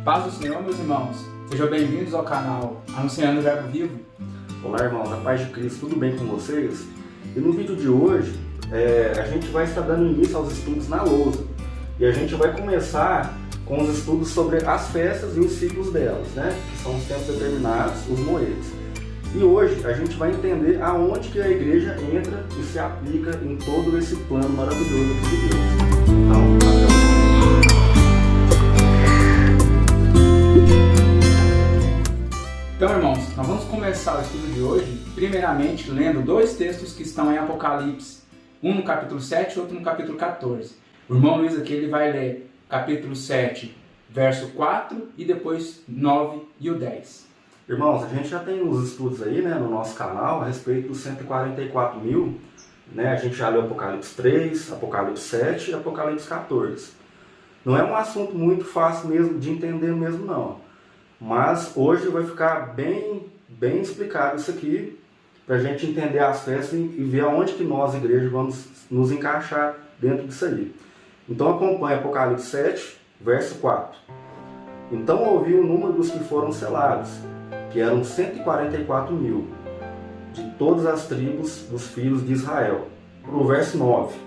Paz do Senhor, meus irmãos. Sejam bem-vindos ao canal Anunciando o Verbo Vivo. Olá, irmãos, a paz de Cristo, tudo bem com vocês? E no vídeo de hoje, a gente vai estar dando início aos estudos na lousa. E a gente vai começar com os estudos sobre as festas e os ciclos delas, né? Que são os tempos determinados, os moedos. E hoje a gente vai entender aonde que a igreja entra e se aplica em todo esse plano maravilhoso de Deus. Então, Então, irmãos, nós vamos começar o estudo de hoje, primeiramente, lendo dois textos que estão em Apocalipse. Um no capítulo 7 e outro no capítulo 14. O irmão Luiz aqui ele vai ler capítulo 7, verso 4 e depois 9 e o 10. Irmãos, a gente já tem uns estudos aí, né, no nosso canal a respeito dos 144 mil. Né? A gente já leu Apocalipse 3, Apocalipse 7 e Apocalipse 14. Não é um assunto muito fácil mesmo de entender mesmo, não. Mas hoje vai ficar bem explicado isso aqui, para a gente entender as festas e ver aonde que nós, igreja, vamos nos encaixar dentro disso aí. Então acompanhe Apocalipse 7, verso 4. Então ouvi o número dos que foram selados, que eram 144 mil, de todas as tribos dos filhos de Israel. Para o verso 9.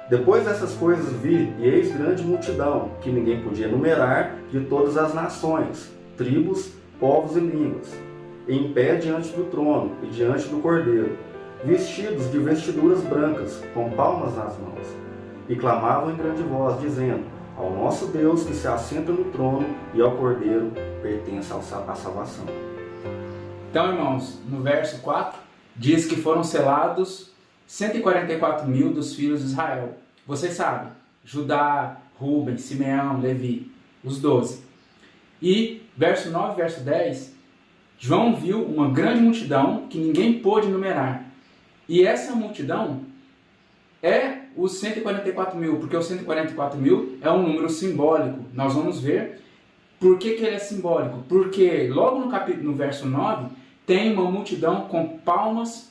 Depois dessas coisas vi, e eis grande multidão, que ninguém podia numerar, de todas as nações, tribos, povos e línguas, em pé diante do trono e diante do Cordeiro, vestidos de vestiduras brancas, com palmas nas mãos, e clamavam em grande voz, dizendo: ao nosso Deus que se assenta no trono e ao Cordeiro pertence a salvação. Então, irmãos, no verso 4, diz que foram selados 144 mil dos filhos de Israel. Vocês sabem, Judá, Rubem, Simeão, Levi, os 12. E verso 9 e verso 10, João viu uma grande multidão que ninguém pôde numerar. E essa multidão é os 144 mil, porque os 144 mil é um número simbólico. Nós vamos ver por que ele é simbólico. Porque logo no verso 9, tem uma multidão com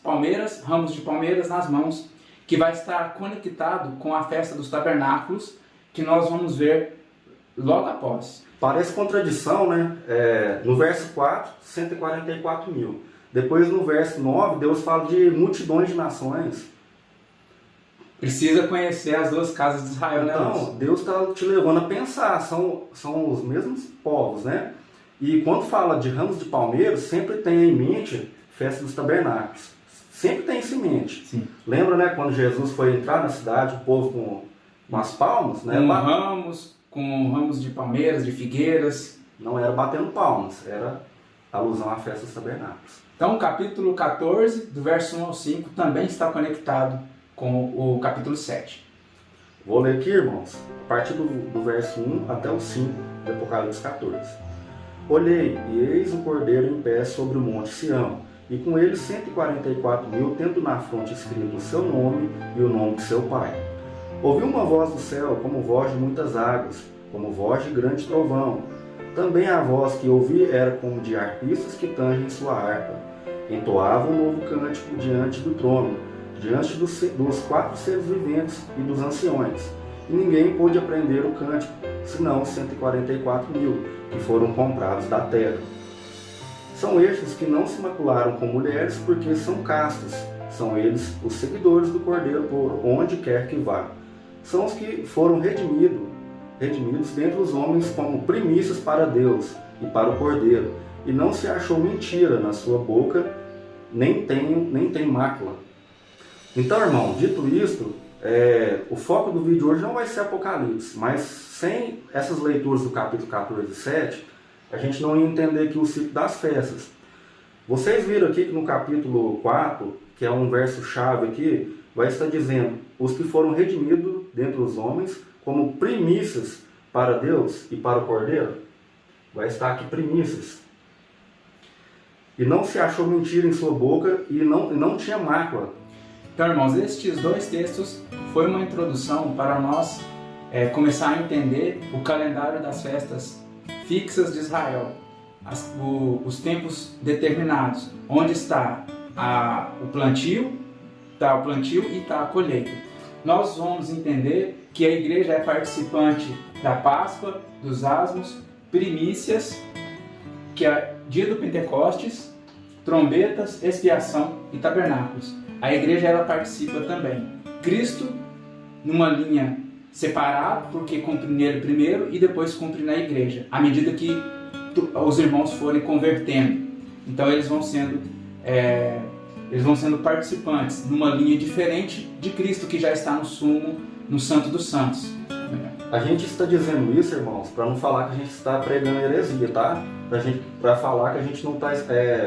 palmeiras, ramos de palmeiras nas mãos, que vai estar conectado com a festa dos tabernáculos, que nós vamos ver logo após. Parece contradição, né? No verso 4, 144 mil. Depois no verso 9, Deus fala de multidões de nações. Precisa conhecer as duas casas de Israel, né? Então, Deus está te levando a pensar, são os mesmos povos, né? E quando fala de ramos de palmeiras, sempre tem em mente festa dos tabernáculos. Sempre tem isso em mente. Sim. Lembra, né, quando Jesus foi entrar na cidade, o povo com as palmas, né? Com ramos de palmeiras, de figueiras. Não era batendo palmas, era alusão à festa dos tabernáculos. Então o capítulo 14, do verso 1 ao 5, também está conectado com o capítulo 7. Vou ler aqui, irmãos, a partir do verso 1 até o 5 de Apocalipse 14. Olhei, e eis o Cordeiro em pé sobre o monte Sião, e com ele 144 mil, tendo na fronte escrito o seu nome e o nome de seu pai. Ouvi uma voz do céu, como voz de muitas águas, como voz de grande trovão. Também a voz que ouvi era como de arpistas que tangem sua harpa. Entoavam um novo cântico diante do trono, diante dos 4 seres viventes e dos anciões. E ninguém pôde aprender o cântico, senão 144 mil, que foram comprados da terra. São estes que não se macularam com mulheres, porque são castos. São eles os seguidores do Cordeiro por onde quer que vá. São os que foram redimidos dentre os homens como primícias para Deus e para o Cordeiro. E não se achou mentira na sua boca, nem tem mácula. Então, irmão, dito isto, o foco do vídeo hoje não vai ser Apocalipse, mas sem essas leituras do capítulo 14 e 7, a gente não ia entender aqui o ciclo das festas. Vocês viram aqui que no capítulo 4, que é um verso-chave aqui, vai estar dizendo: os que foram redimidos dentre os homens como primícias para Deus e para o Cordeiro. Vai estar aqui primícias. E não se achou mentira em sua boca e não tinha mácula. Então, irmãos, estes dois textos foi uma introdução para nós começar a entender o calendário das festas fixas de Israel, os tempos determinados, onde está o plantio e está a colheita. Nós vamos entender que a igreja é participante da Páscoa, dos Asmos, primícias, que é dia do Pentecostes, trombetas, expiação e tabernáculos. A igreja ela participa também. Cristo numa linha separada, porque cumpre nele primeiro e depois cumpre na igreja, à medida que os irmãos forem convertendo. Então eles vão sendo participantes numa linha diferente de Cristo, que já está no sumo, no Santo dos Santos. A gente está dizendo isso, irmãos, para não falar que a gente está pregando heresia, tá? Para falar que a gente não está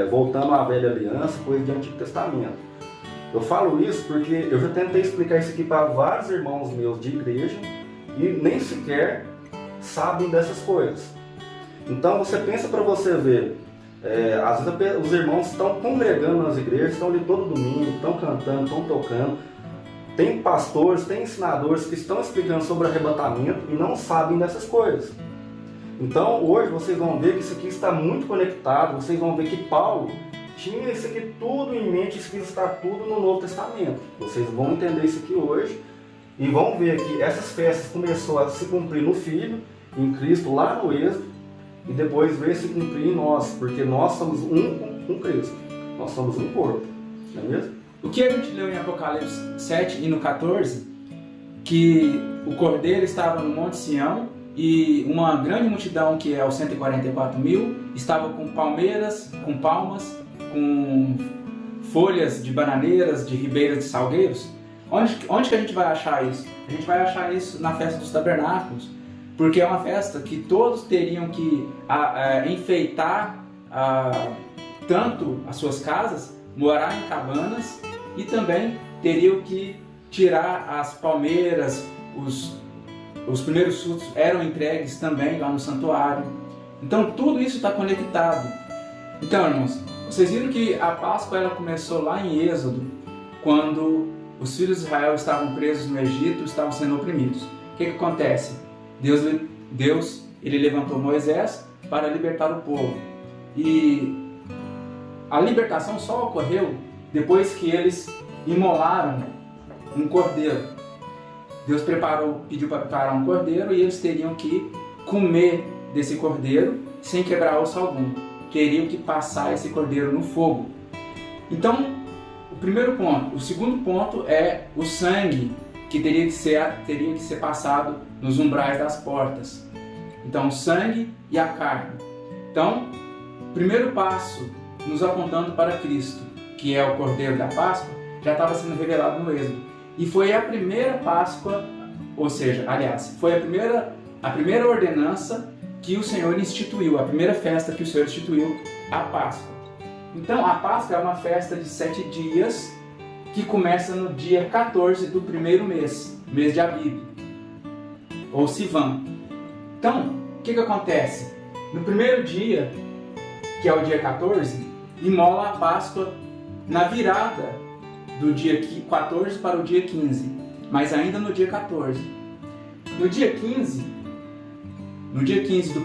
voltando à velha aliança, coisa do Antigo Testamento. Eu falo isso porque eu já tentei explicar isso aqui para vários irmãos meus de igreja e nem sequer sabem dessas coisas. Então você pensa para você ver, às vezes os irmãos estão congregando nas igrejas, estão ali todo domingo, estão cantando, estão tocando. Tem pastores, tem ensinadores que estão explicando sobre arrebatamento e não sabem dessas coisas. Então hoje vocês vão ver que isso aqui está muito conectado, vocês vão ver que Paulo tinha isso aqui tudo em mente, isso aqui está tudo no Novo Testamento. Vocês vão entender isso aqui hoje e vão ver que essas festas começou a se cumprir no Filho, em Cristo, lá no Êxodo, e depois veio se cumprir em nós, porque nós somos um com Cristo. Nós somos um corpo, não é mesmo? O que a gente leu em Apocalipse 7 e no 14, que o Cordeiro estava no Monte Sião e uma grande multidão, que é os 144 mil, estava com palmeiras, com palmas, com folhas de bananeiras, de ribeiras de salgueiros. Onde que a gente vai achar isso? A gente vai achar isso na festa dos tabernáculos, porque é uma festa que todos teriam que enfeitar tanto as suas casas, morar em cabanas, e também teriam que tirar as palmeiras, os primeiros frutos eram entregues também lá no santuário. Então tudo isso está conectado. Então, irmãos, vocês viram que a Páscoa ela começou lá em Êxodo, quando os filhos de Israel estavam presos no Egito, estavam sendo oprimidos. O que acontece? Deus ele levantou Moisés para libertar o povo. E a libertação só ocorreu depois que eles imolaram um cordeiro. Deus pediu para preparar um cordeiro e eles teriam que comer desse cordeiro sem quebrar osso algum. Teriam que passar esse cordeiro no fogo. Então, o primeiro ponto. O segundo ponto é o sangue que teria que ser passado nos umbrais das portas. Então, o sangue e a carne. Então, o primeiro passo nos apontando para Cristo, que é o Cordeiro da Páscoa, já estava sendo revelado no Êxodo. E foi a primeira Páscoa, ou seja, aliás, foi a primeira ordenança que o Senhor instituiu, a primeira festa que o Senhor instituiu, a Páscoa. Então, a Páscoa é uma festa de 7 dias, que começa no dia 14 do primeiro mês de Abib, ou Sivan. Então, o que acontece? No primeiro dia, que é o dia 14, imola a Páscoa na virada do dia 14 para o dia 15, mas ainda no dia 14. No dia 15 do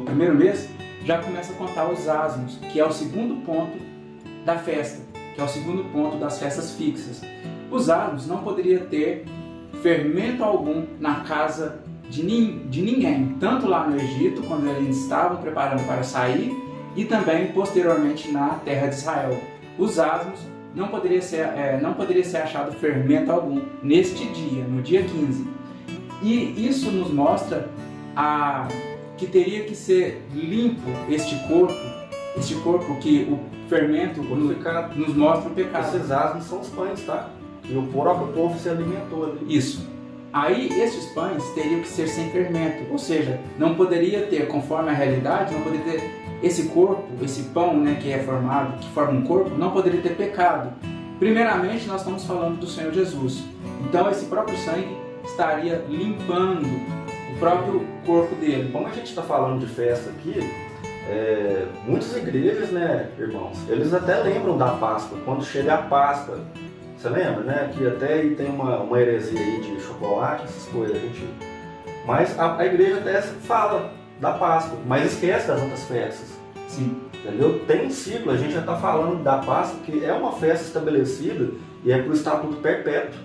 primeiro mês, já começa a contar os asmos, que é o segundo ponto da festa, que é o segundo ponto das festas fixas. Os asmos não poderia ter fermento algum na casa de ninguém, tanto lá no Egito, quando eles estavam preparando para sair, e também posteriormente na terra de Israel. Os asmos não poderia ser achado fermento algum neste dia, no dia 15. E isso nos mostra que teria que ser limpo este corpo que o fermento nos mostra o pecado. Esses asmos são os pães, tá? E o próprio povo se alimentou ali. Isso. Aí esses pães teriam que ser sem fermento, ou seja, não poderia ter, conforme a realidade, não poderia ter esse corpo, esse pão, né, que forma um corpo, não poderia ter pecado. Primeiramente, nós estamos falando do Senhor Jesus. Então, esse próprio sangue estaria limpando o próprio corpo dele. Como a gente está falando de festa aqui, muitas igrejas, né, irmãos, eles até lembram da Páscoa, quando chega a Páscoa. Você lembra, né, que até aí tem uma heresia aí de chocolate, essas coisas, mas a igreja até fala da Páscoa, mas esquece das outras festas. Sim. Entendeu? Tem um ciclo, a gente já está falando da Páscoa, que é uma festa estabelecida e é para o estatuto perpétuo.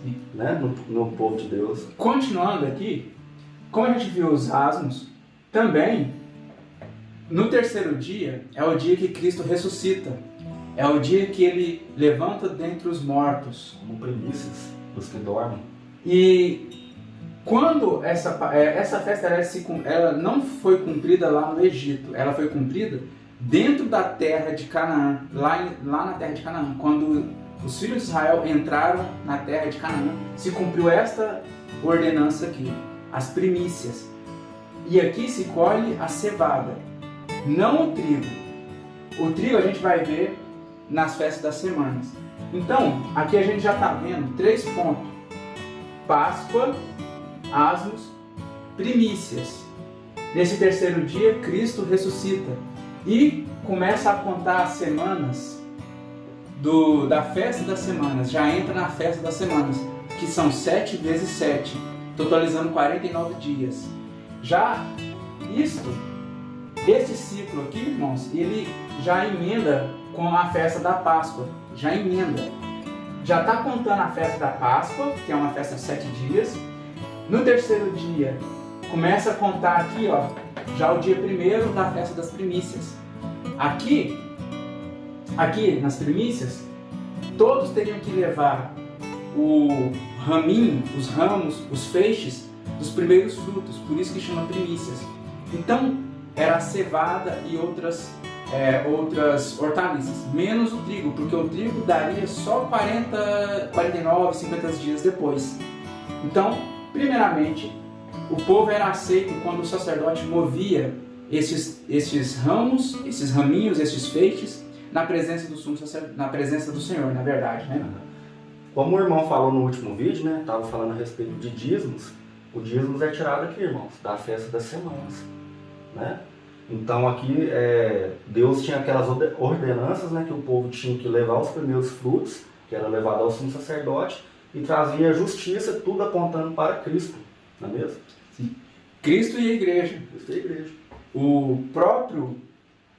Sim. Né, no povo de Deus. Continuando aqui, como a gente viu os asmos, Também, no terceiro dia, é o dia que Cristo ressuscita. É o dia que Ele levanta dentre os mortos. Como primícias dos que dormem. E quando essa festa ela não foi cumprida lá no Egito, ela foi cumprida dentro da terra de Canaã, lá na terra de Canaã. Quando os filhos de Israel entraram na terra de Canaã, se cumpriu esta ordenança aqui, as primícias. E aqui se colhe a cevada, não o trigo. O trigo a gente vai ver nas festas das semanas. Então, aqui a gente já está vendo 3 pontos: Páscoa, asmos, primícias. Nesse terceiro dia, Cristo ressuscita e começa a contar as semanas da festa das semanas. Já entra na festa das semanas, que são 7 vezes 7, totalizando 49 dias. Já esse ciclo aqui, irmãos, ele já emenda com a festa da Páscoa. Já emenda. Já está contando a festa da Páscoa, que é uma festa de 7 dias. No terceiro dia, começa a contar aqui, ó, já o dia primeiro da festa das primícias. Aqui nas primícias, todos teriam que levar o raminho, os ramos, os feixes dos primeiros frutos, por isso que chama primícias. Então, era a cevada e outras hortaliças, menos o trigo, porque o trigo daria só 49, 50 dias depois. Então, primeiramente, o povo era aceito quando o sacerdote movia esses ramos, esses raminhos, esses feixes, na presença do sumo sacerdote, na presença do Senhor, na verdade, né? Como o irmão falou no último vídeo, né? Estava falando a respeito de dízimos. O dízimos é tirado aqui, irmãos, da festa das semanas, né? Então aqui Deus tinha aquelas ordenanças, né, que o povo tinha que levar os primeiros frutos, que era levado ao sumo sacerdote, e trazia justiça, tudo apontando para Cristo, não é mesmo? Sim. Cristo e a igreja. Cristo e a igreja.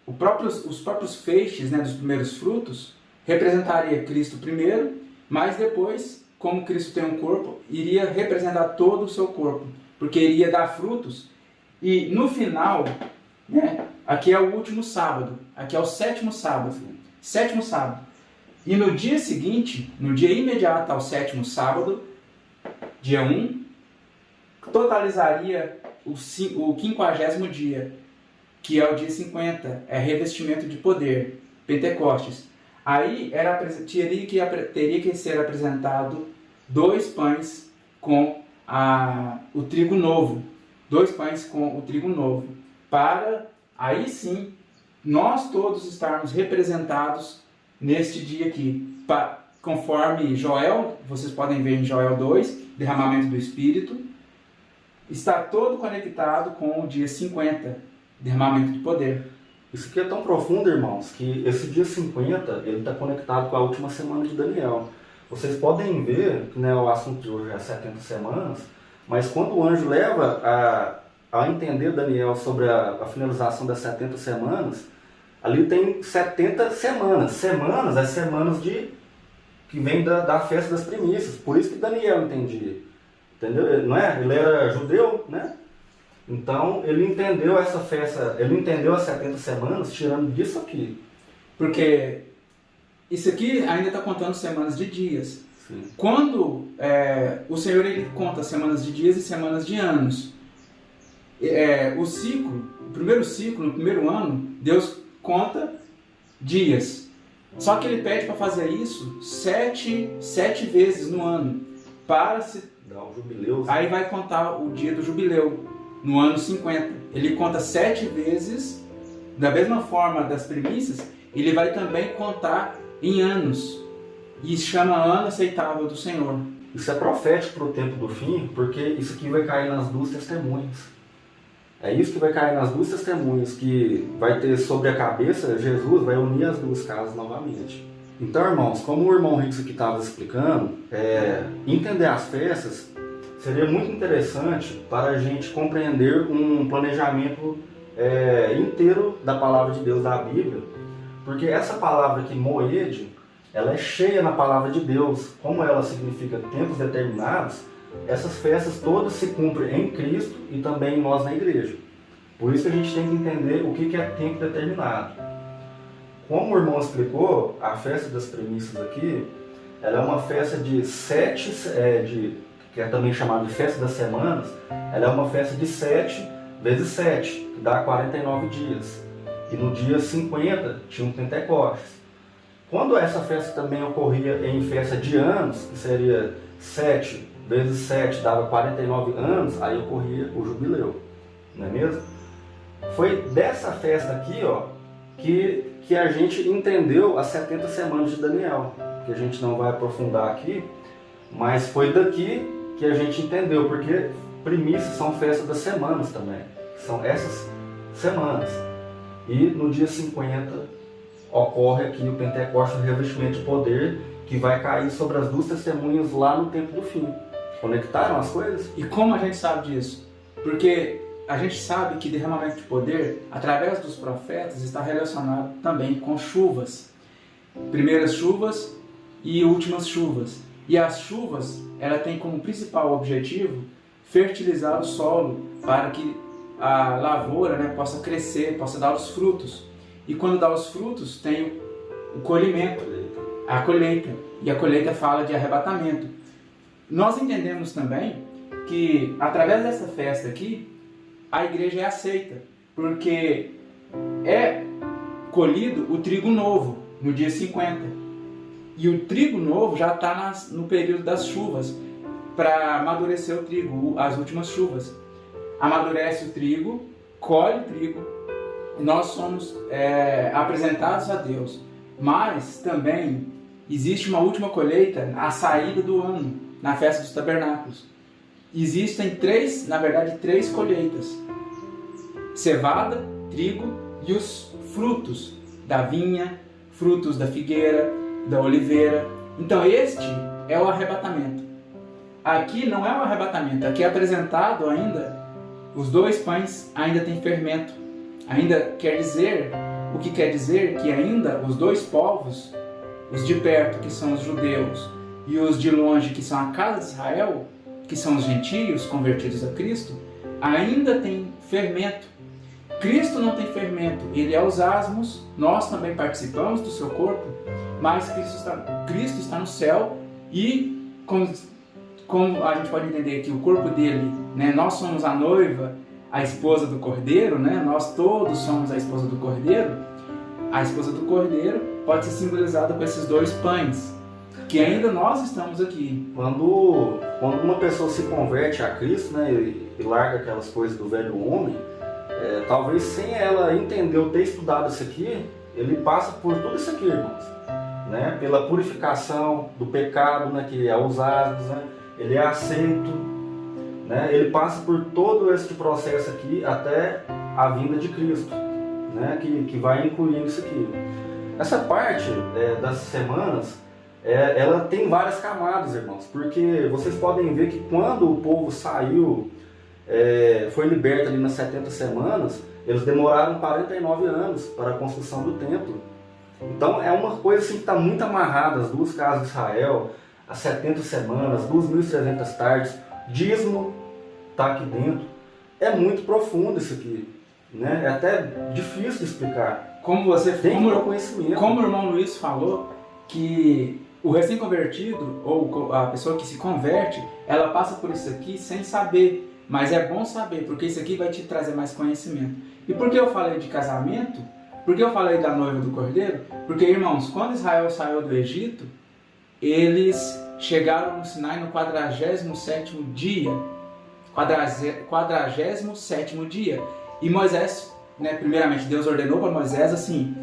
Os próprios feixes, né, dos primeiros frutos representaria Cristo primeiro, mas depois, como Cristo tem um corpo, iria representar todo o seu corpo, porque iria dar frutos. E no final, né, aqui é o último sábado, aqui é o sétimo sábado. E no dia seguinte, no dia imediato ao sétimo sábado, dia 1, totalizaria o 50º dia, que é o dia 50, é revestimento de poder, Pentecostes. Aí teria que ser apresentado 2 pães com o trigo novo. 2 pães com o trigo novo. Para, aí sim, nós todos estarmos representados neste dia aqui. Conforme Joel, vocês podem ver em Joel 2, derramamento do Espírito, está todo conectado com o dia 50, derramamento de poder. Isso aqui é tão profundo, irmãos, que esse dia 50, ele está conectado com a última semana de Daniel. Vocês podem ver que, né, o assunto de hoje é 70 semanas, mas quando o anjo leva a entender Daniel sobre a finalização das 70 semanas, ali tem 70 semanas. Semanas é semanas que vem da festa das primícias. Por isso que Daniel entendia. Entendeu? Não é? Ele era judeu, né? Então, ele entendeu essa festa, ele entendeu as 70 semanas tirando disso aqui. Porque isso aqui ainda está contando semanas de dias. Sim. Quando o Senhor ele conta semanas de dias e semanas de anos, o primeiro ciclo, no primeiro ano, Deus conta dias. Só que ele pede para fazer isso 7 vezes no ano, para se dar o jubileu. Aí vai contar o dia do jubileu, no ano 50. Ele conta 7 vezes, da mesma forma das primícias, ele vai também contar em anos. E chama ano aceitável do Senhor. Isso é profético para o tempo do fim, porque isso aqui vai cair nas 2 testemunhas. É isso que vai cair nas 2 testemunhas, que vai ter sobre a cabeça, Jesus vai unir as 2 casas novamente. Então, irmãos, como o irmão Rickson aqui estava explicando, entender as festas seria muito interessante para a gente compreender um planejamento inteiro da palavra de Deus, da Bíblia, porque essa palavra aqui, moed, ela é cheia na palavra de Deus. Como ela significa tempos determinados, essas festas todas se cumprem em Cristo e também em nós na igreja. Por isso que a gente tem que entender o que é tempo determinado. Como o irmão explicou, a festa das primícias aqui, ela é uma festa de 7, que é também chamada de festa das semanas, ela é uma festa de 7 vezes 7, que dá 49 dias. E no dia 50 tinha um Pentecostes. Quando essa festa também ocorria em festa de anos, que seria 7 vezes 7 dava 49 anos, aí ocorria o jubileu, não é mesmo? Foi dessa festa aqui, ó, que a gente entendeu as 70 semanas de Daniel, que a gente não vai aprofundar aqui, mas foi daqui que a gente entendeu, porque primícias são festas das semanas também, são essas semanas. E no dia 50 ocorre aqui o Pentecostes, o revestimento de poder, que vai cair sobre as 2 testemunhas lá no tempo do fim. Conectaram as coisas? E como a gente sabe disso? Porque a gente sabe que derramamento de poder, através dos profetas, está relacionado também com chuvas. Primeiras chuvas e últimas chuvas. E as chuvas, ela tem como principal objetivo fertilizar o solo para que a lavoura, né, possa crescer, possa dar os frutos. E quando dá os frutos, tem o colhimento, a colheita. E a colheita fala de arrebatamento. Nós entendemos também que, através dessa festa aqui, a igreja é aceita, porque é colhido o trigo novo no dia 50. E o trigo novo já está no período das chuvas, para amadurecer o trigo, as últimas chuvas. Amadurece o trigo, colhe o trigo, e nós somos apresentados a Deus. Mas também existe uma última colheita, a saída do ano, na festa dos tabernáculos. Existem três colheitas: cevada, trigo e os frutos da vinha, frutos da figueira, da oliveira. Então este é o arrebatamento. Aqui não é o arrebatamento, aqui é apresentado ainda, os 2 pães ainda tem fermento. Ainda quer dizer, o que quer dizer que ainda os 2 povos, os de perto, que são os judeus, e os de longe, que são a casa de Israel, que são os gentios convertidos a Cristo, ainda tem fermento. Cristo não tem fermento, ele é os asmos, nós também participamos do seu corpo, mas Cristo está no céu e, como a gente pode entender que o corpo dele, né, nós somos a noiva, a esposa do Cordeiro, né, nós todos somos a esposa do Cordeiro. A esposa do Cordeiro pode ser simbolizada com esses 2 pães, que ainda nós estamos aqui. Quando uma pessoa se converte a Cristo, né, e larga aquelas coisas do velho homem, talvez sem ela entender ou ter estudado isso aqui, ele passa por tudo isso aqui, irmãos, né, pela purificação do pecado, né, que é os asmos, né, ele é aceito, né, ele passa por todo esse processo aqui até a vinda de Cristo, né, que vai incluindo isso aqui. Essa parte das semanas, ela tem várias camadas, irmãos, porque vocês podem ver que quando o povo saiu, foi liberto ali nas 70 semanas, eles demoraram 49 anos para a construção do templo. Então é uma coisa assim que está muito amarrada, as 2 casas de Israel, as 70 semanas, 2.300 tardes, dízimo está aqui dentro. É muito profundo isso aqui, né? É até difícil de explicar. Como o irmão Luiz falou, que o recém-convertido, ou a pessoa que se converte, ela passa por isso aqui sem saber. Mas é bom saber, porque isso aqui vai te trazer mais conhecimento. E por que eu falei de casamento? Por que eu falei da noiva do Cordeiro? Porque, irmãos, quando Israel saiu do Egito, eles chegaram no Sinai no 47º dia. 47º dia. E Moisés, né, primeiramente, Deus ordenou para Moisés assim: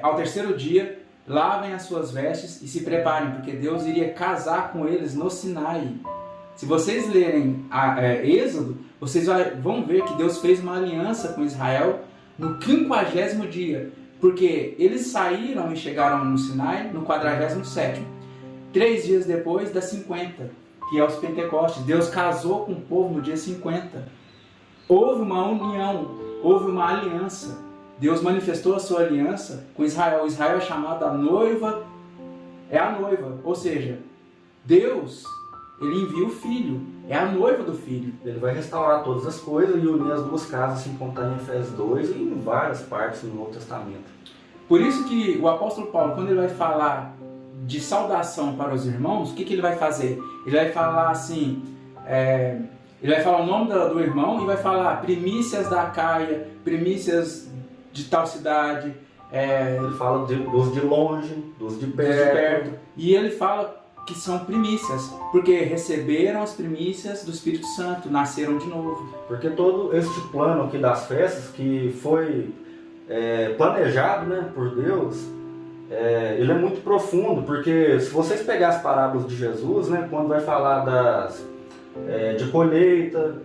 ao 3º dia, lavem as suas vestes e se preparem, porque Deus iria casar com eles no Sinai. Se vocês lerem Êxodo, vocês vão ver que Deus fez uma aliança com Israel no 50º dia, porque eles saíram e chegaram no Sinai no 47º, 3 dias depois das 50, que é os Pentecostes. Deus casou com o povo no dia 50. Houve uma união, houve uma aliança. Deus manifestou a sua aliança com Israel. Israel é chamado a noiva, ou seja, Deus ele envia o Filho, é a noiva do Filho. Ele vai restaurar todas as coisas e unir as duas casas, assim como está em Efésios 2 e em várias partes no Novo Testamento. Por isso que o apóstolo Paulo, quando ele vai falar de saudação para os irmãos, o que ele vai fazer? Ele vai falar assim, ele vai falar o nome do irmão e vai falar primícias da Acaia, primícias de tal cidade. Ele fala dos de longe, dos de perto. E ele fala que são primícias, porque receberam as primícias do Espírito Santo, nasceram de novo. Porque todo este plano aqui das festas, que foi planejado, né, por Deus, ele é muito profundo, porque se vocês pegarem as parábolas de Jesus, né, quando vai falar de colheita,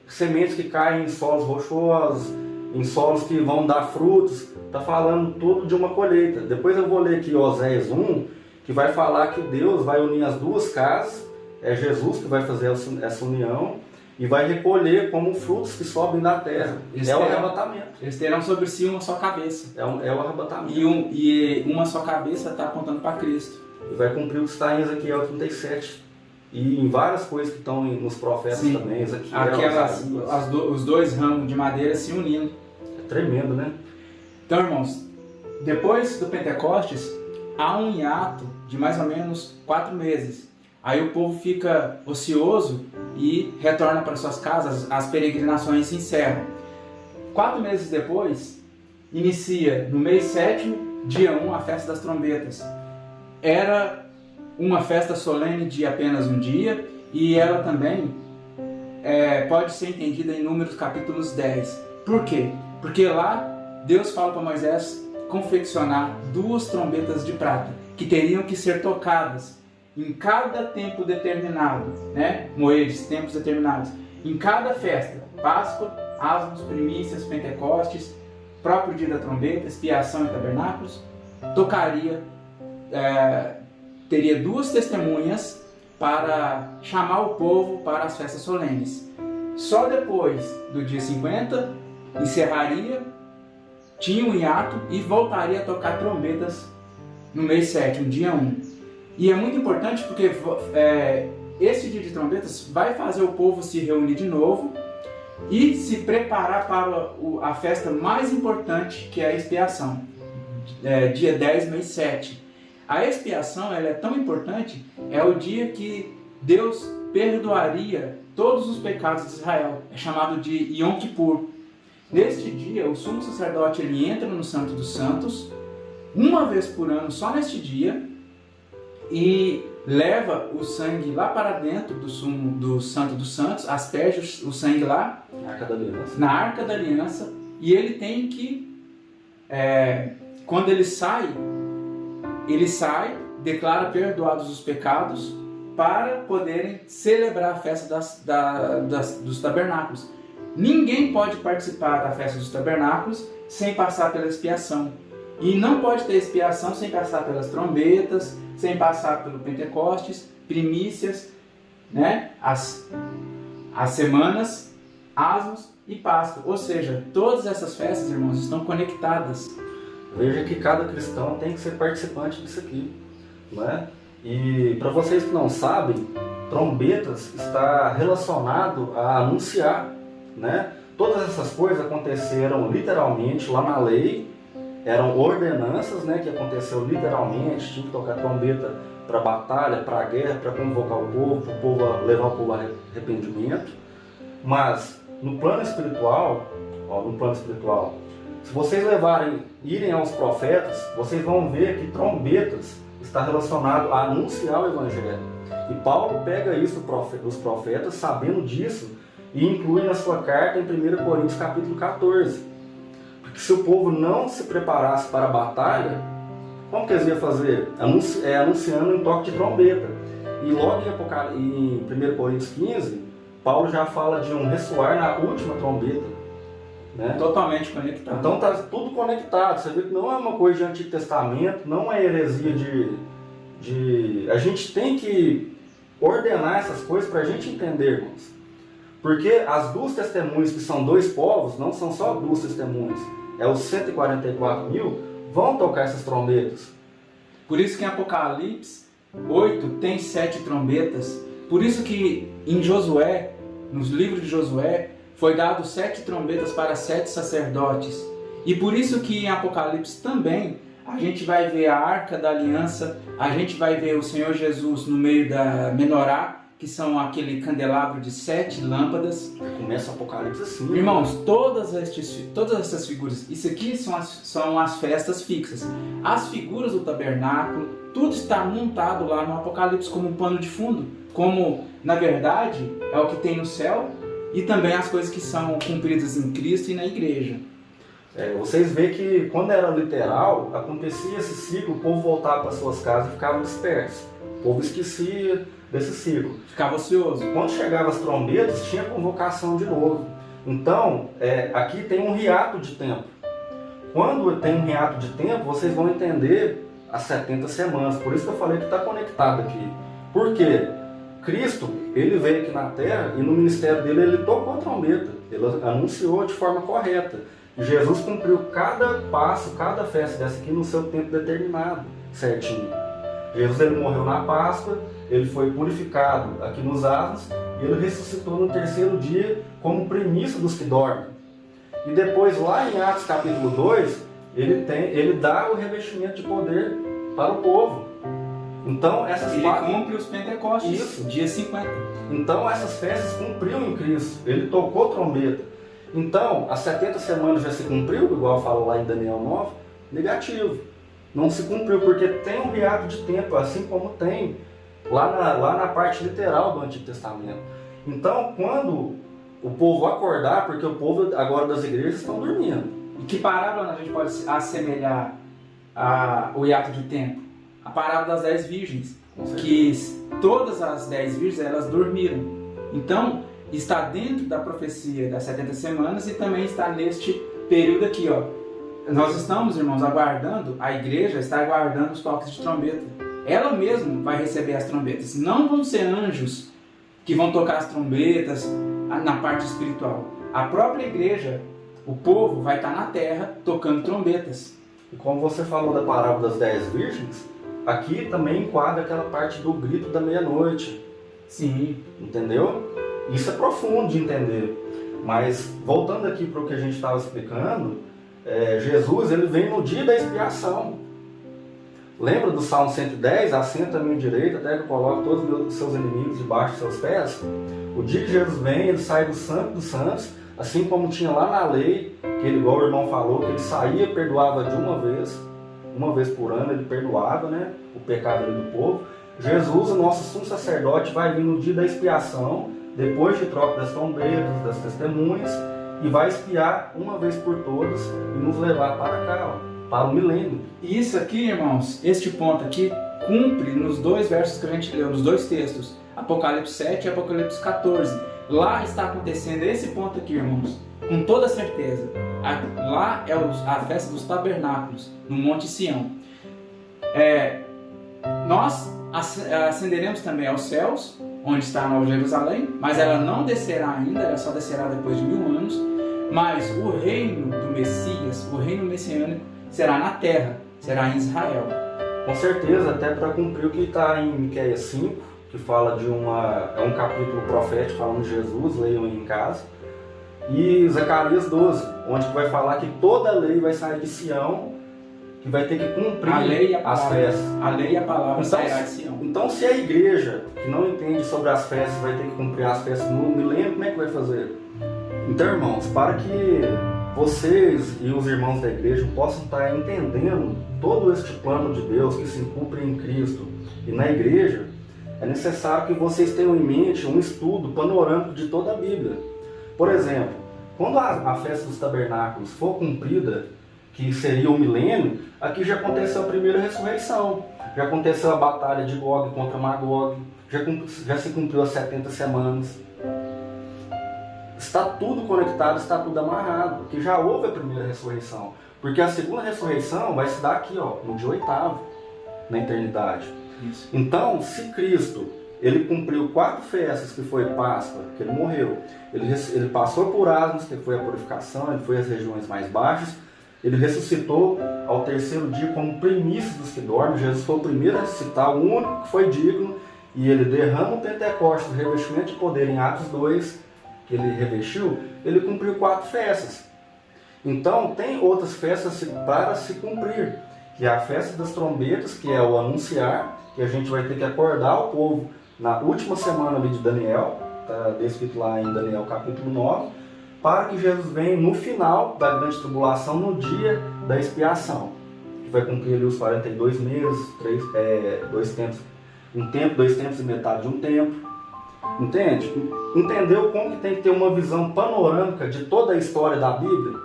sementes que caem em solos rochosos, em solos que vão dar frutos, está falando tudo de uma colheita. Depois eu vou ler aqui Oséias 1, que vai falar que Deus vai unir as duas casas, é Jesus que vai fazer essa união, e vai recolher como frutos que sobem da terra. O arrebatamento. Eles terão sobre si uma só cabeça. É o arrebatamento. E uma só cabeça está apontando para Cristo. E vai cumprir o que está em Ezequiel 37. E em várias coisas que estão nos profetas. Sim. Também. Ezequiel, os dois ramos de madeira se unindo. É tremendo, né? Então, irmãos, depois do Pentecostes, há um hiato de mais ou menos 4 meses. Aí o povo fica ocioso e retorna para suas casas, as peregrinações se encerram. 4 meses depois, inicia no mês 7º, dia 1, a festa das trombetas. Era uma festa solene de apenas um dia e ela também pode ser entendida em Números capítulos 10. Por quê? Porque lá Deus fala para Moisés confeccionar 2 trombetas de prata que teriam que ser tocadas em cada tempo determinado, né? Moedes, tempos determinados. Em cada festa, Páscoa, Asmos, Primícias, Pentecostes, próprio dia da trombeta, expiação e tabernáculos, teria 2 testemunhas para chamar o povo para as festas solenes. Só depois do dia 50, encerraria, tinha um hiato e voltaria a tocar trombetas no mês 7º, dia 1. E é muito importante porque esse dia de trombetas vai fazer o povo se reunir de novo e se preparar para a festa mais importante, que é a expiação, dia 10, mês 7. A expiação ela é tão importante, é o dia que Deus perdoaria todos os pecados de Israel. É chamado de Yom Kippur. Neste dia, o sumo sacerdote ele entra no Santo dos Santos, uma vez por ano, só neste dia, e leva o sangue lá para dentro do Santo dos Santos, asperge o sangue lá na Arca da Aliança, e ele tem que, quando ele sai, declara perdoados os pecados para poderem celebrar a festa dos tabernáculos. Ninguém pode participar da festa dos tabernáculos sem passar pela expiação. E não pode ter expiação sem passar pelas trombetas, sem passar pelo Pentecostes, primícias, né? As semanas, Asmos e Páscoa. Ou seja, todas essas festas, irmãos, estão conectadas. Veja que cada cristão tem que ser participante disso aqui, né? E para vocês que não sabem, trombetas está relacionado a anunciar, né? Todas essas coisas aconteceram literalmente lá na lei. Eram ordenanças, né, que aconteceu literalmente, tinha que tocar trombeta para batalha, para guerra, para convocar o povo, levar o povo a arrependimento. Mas no plano espiritual, se vocês irem aos profetas, vocês vão ver que trombetas está relacionado a anunciar o Evangelho. E Paulo pega isso dos profetas, sabendo disso, e inclui na sua carta em 1 Coríntios capítulo 14. Se o povo não se preparasse para a batalha, como que eles iam fazer? Anunciando em toque de trombeta. E logo em 1 Coríntios 15, Paulo já fala de um ressoar na última trombeta. Né? Totalmente conectado. Então está tudo conectado. Você vê que não é uma coisa de Antigo Testamento, não é heresia de... A gente tem que ordenar essas coisas para a gente entender, irmãos. Porque as 2 testemunhas, que são 2 povos, não são só 2 testemunhas. Os 144 mil vão tocar essas trombetas. Por isso que em Apocalipse 8 tem 7 trombetas. Por isso que em Josué, nos livros de Josué, foi dado 7 trombetas para 7 sacerdotes. E por isso que em Apocalipse também a gente vai ver a Arca da Aliança, a gente vai ver o Senhor Jesus no meio da menorá, que são aquele candelabro de 7 lâmpadas. Começa o Apocalipse assim. Irmãos, todas essas figuras, isso aqui são as festas fixas. As figuras do tabernáculo, tudo está montado lá no Apocalipse como um pano de fundo, como, na verdade, é o que tem no céu, e também as coisas que são cumpridas em Cristo e na igreja. Vocês veem que quando era literal, acontecia esse ciclo, o povo voltava para suas casas e ficava disperso. O povo esquecia desse ciclo. Ficava ocioso. Quando chegavam as trombetas, tinha convocação de novo. Então, aqui tem um hiato de tempo. Quando tem um hiato de tempo, vocês vão entender as 70 semanas. Por isso que eu falei que está conectado aqui. Por quê? Cristo, ele veio aqui na Terra e no ministério dele ele tocou a trombeta. Ele anunciou de forma correta. Jesus cumpriu cada passo, cada festa dessa aqui no seu tempo determinado, certinho. Jesus ele morreu na Páscoa, ele foi purificado aqui nos asnos e ele ressuscitou no terceiro dia como primícia dos que dormem. E depois lá em Atos capítulo 2, ele dá o revestimento de poder para o povo. Então ele cumpre os Pentecostes, isso. Dia 50. Então essas festas cumpriu em Cristo, ele tocou trombeta. Então, as 70 semanas já se cumpriu, igual fala lá em Daniel 9? Negativo. Não se cumpriu, porque tem um hiato de tempo, assim como tem lá na parte literal do Antigo Testamento. Então, quando o povo acordar, porque o povo agora das igrejas estão dormindo. E que parábola a gente pode assemelhar o hiato de tempo? A parábola das 10 virgens. Que todas as 10 virgens, elas dormiram. Então, está dentro da profecia das 70 semanas e também está neste período aqui, ó. Nós estamos, irmãos, aguardando, a igreja está aguardando os toques de trombeta. Ela mesma vai receber as trombetas. Não vão ser anjos que vão tocar as trombetas na parte espiritual. A própria igreja, o povo, vai estar na terra tocando trombetas. E como você falou da parábola das 10 virgens, aqui também enquadra aquela parte do grito da meia-noite. Sim. Entendeu? Isso é profundo de entender, mas voltando aqui para o que a gente estava explicando, Jesus ele vem no dia da expiação. Lembra do Salmo 110? Assenta à minha direita até que eu coloque todos os seus inimigos debaixo dos seus pés. O dia que Jesus vem, ele sai do Santo dos Santos, assim como tinha lá na lei, que ele, igual o irmão falou, que ele saía e perdoava de uma vez por ano ele perdoava, né, o pecado do povo. Jesus, o nosso sumo sacerdote, vai vir no dia da expiação, depois de troca das trombetas, das testemunhas, e vai expiar uma vez por todos e nos levar para cá, para o milênio. E isso aqui, irmãos, este ponto aqui cumpre nos 2 versos que a gente leu, nos 2 textos, Apocalipse 7 e Apocalipse 14. Lá está acontecendo esse ponto aqui, irmãos, com toda certeza. Lá é a festa dos tabernáculos, no Monte Sião. Nós ascenderemos também aos céus, onde está a Nova Jerusalém, mas ela não descerá ainda, ela só descerá depois de 1000 anos. Mas o reino do Messias, o reino messiânico, será na terra, será em Israel. Com certeza, até para cumprir o que está em Miqueias 5, que fala de um capítulo profético falando de Jesus, leiam aí em casa. E Zacarias 12, onde vai falar que toda a lei vai sair de Sião, que vai ter que cumprir a lei e a as festas. A lei e a palavra sairá de Sião. Então, se a igreja que não entende sobre as festas vai ter que cumprir as festas no milênio, como é que vai fazer? Então, irmãos, para que vocês e os irmãos da igreja possam estar entendendo todo este plano de Deus que se cumpre em Cristo e na igreja, é necessário que vocês tenham em mente um estudo panorâmico de toda a Bíblia. Por exemplo, quando a festa dos tabernáculos for cumprida, que seria o milênio, aqui já aconteceu a primeira ressurreição, já aconteceu a batalha de Gog contra Magog, já se cumpriu as 70 semanas. Está tudo conectado, está tudo amarrado, porque já houve a primeira ressurreição. Porque a segunda ressurreição vai se dar aqui, ó, no dia 8º, na eternidade. Isso. Então, se Cristo ele cumpriu 4 festas, que foi Páscoa, que ele morreu, ele passou por asmos, que foi a purificação, ele foi às regiões mais baixas, Ele ressuscitou ao terceiro dia como primícia dos que dormem. Jesus foi o primeiro a ressuscitar, o único que foi digno. E ele derrama o Pentecostes, o revestimento de poder em Atos 2, que ele revestiu. Ele cumpriu 4 festas. Então tem outras festas para se cumprir. Que é a festa das trombetas, que é o anunciar, que a gente vai ter que acordar o povo na última semana ali de Daniel. Está descrito lá em Daniel capítulo 9. Para que Jesus venha no final da grande tribulação, no dia da expiação, que vai cumprir ali os 42 meses, 2 tempos, um tempo, 2 tempos e metade de um tempo. Entende? Entendeu como que tem que ter uma visão panorâmica de toda a história da Bíblia?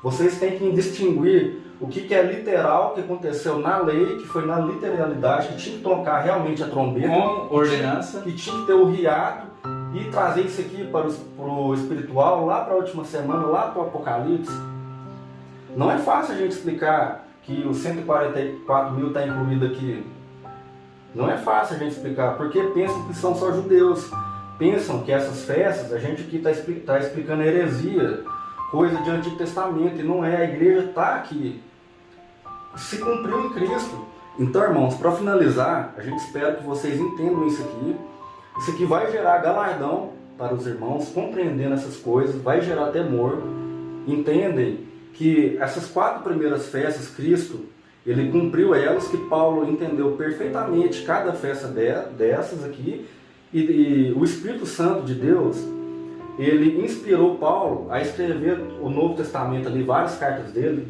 Vocês têm que distinguir o que é literal, que aconteceu na lei, que foi na literalidade, que tinha que tocar realmente a trombeta, com ordenança, que tinha que ter o riado, e trazer isso aqui para o espiritual, lá para a última semana, lá para o Apocalipse. Não é fácil a gente explicar que os 144 mil está incluído aqui. Não é fácil a gente explicar, porque pensam que são só judeus. Pensam que essas festas, a gente aqui está explicando heresia, coisa de Antigo Testamento, e não é. A igreja está aqui. Se cumpriu em Cristo. Então, irmãos, para finalizar, a gente espera que vocês entendam isso aqui. Isso aqui vai gerar galardão para os irmãos, compreendendo essas coisas, vai gerar temor. Entendem que essas 4 primeiras festas, Cristo, ele cumpriu elas, que Paulo entendeu perfeitamente cada festa dessas aqui, e o Espírito Santo de Deus, ele inspirou Paulo a escrever o Novo Testamento ali, várias cartas dele,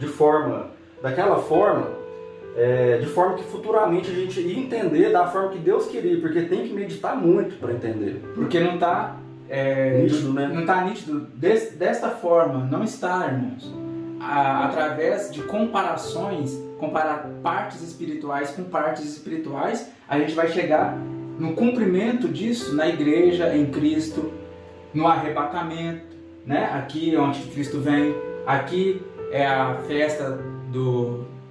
daquela forma, de forma que futuramente a gente ia entender da forma que Deus queria, porque tem que meditar muito para entender. Porque não está nítido, né? Não está nítido desta forma, não está, irmãos. Através de comparações, comparar partes espirituais com partes espirituais, a gente vai chegar no cumprimento disso na igreja, em Cristo, no arrebatamento, né? Aqui é onde Cristo vem, aqui é a festa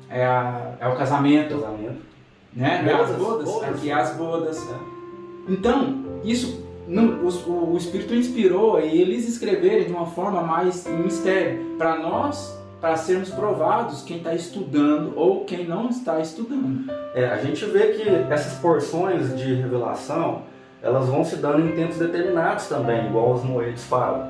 é o casamento, né? Não é as bodas, aqui é as bodas. Então, isso o Espírito inspirou e eles escreverem de uma forma mais em mistério, para sermos provados quem está estudando ou quem não está estudando. A gente vê que essas porções de revelação, elas vão se dando em tempos determinados também, igual os moedos falam.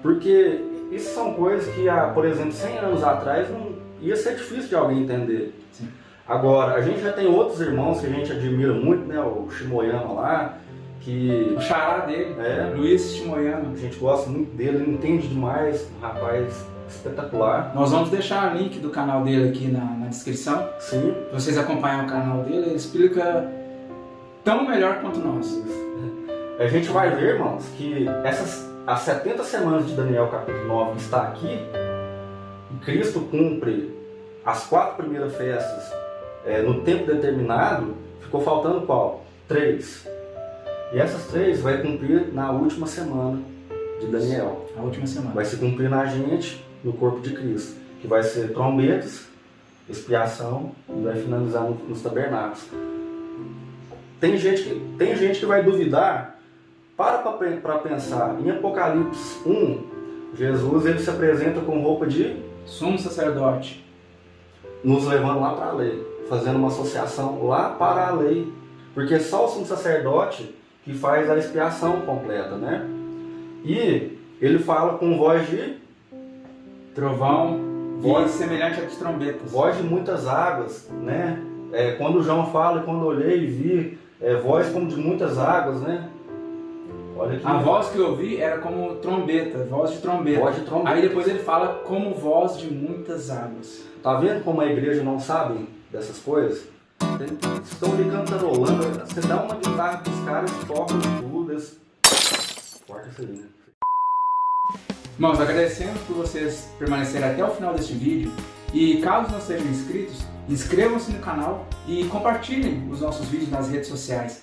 Porque isso são coisas que, por exemplo, 100 anos atrás não ia ser difícil de alguém entender. Sim. Agora, a gente já tem outros irmãos que a gente admira muito, né? O Shimoyama lá, que... O xará dele, Luiz Shimoyama. A gente gosta muito dele, ele entende demais, um rapaz espetacular. Nós vamos deixar o link do canal dele aqui na descrição. Sim. Vocês acompanham o canal dele, ele explica tão melhor quanto nós. A gente vai ver, irmãos, que as 70 semanas de Daniel capítulo 9 que está aqui, Cristo cumpre as 4 primeiras festas no tempo determinado, ficou faltando qual? 3. E essas 3 vai cumprir na última semana de Daniel. A última semana. Vai se cumprir na gente, no corpo de Cristo, que vai ser trombetas, expiação e vai finalizar nos tabernáculos. Tem gente que vai duvidar. Para pensar. Em Apocalipse 1, Jesus ele se apresenta com roupa de sumo sacerdote, nos levando lá para a lei, fazendo uma associação lá para a lei, porque só o sumo sacerdote que faz a expiação completa, né? E ele fala com voz de trovão, voz semelhante a de trombetas, voz de muitas águas, né? Quando João fala, quando olhei e vi, voz como de muitas águas, né? Olha aqui, a voz que eu ouvi era como trombeta, voz de trombeta. Voz de trombeta. Aí depois ele fala como voz de muitas águas. Tá vendo como a igreja não sabe dessas coisas? Estão ali cantarolando, você dá uma guitarra pros caras, tocam tudo, corta isso aí, né? Irmãos, agradecemos por vocês permanecerem até o final deste vídeo. E caso não sejam inscritos, inscrevam-se no canal e compartilhem os nossos vídeos nas redes sociais.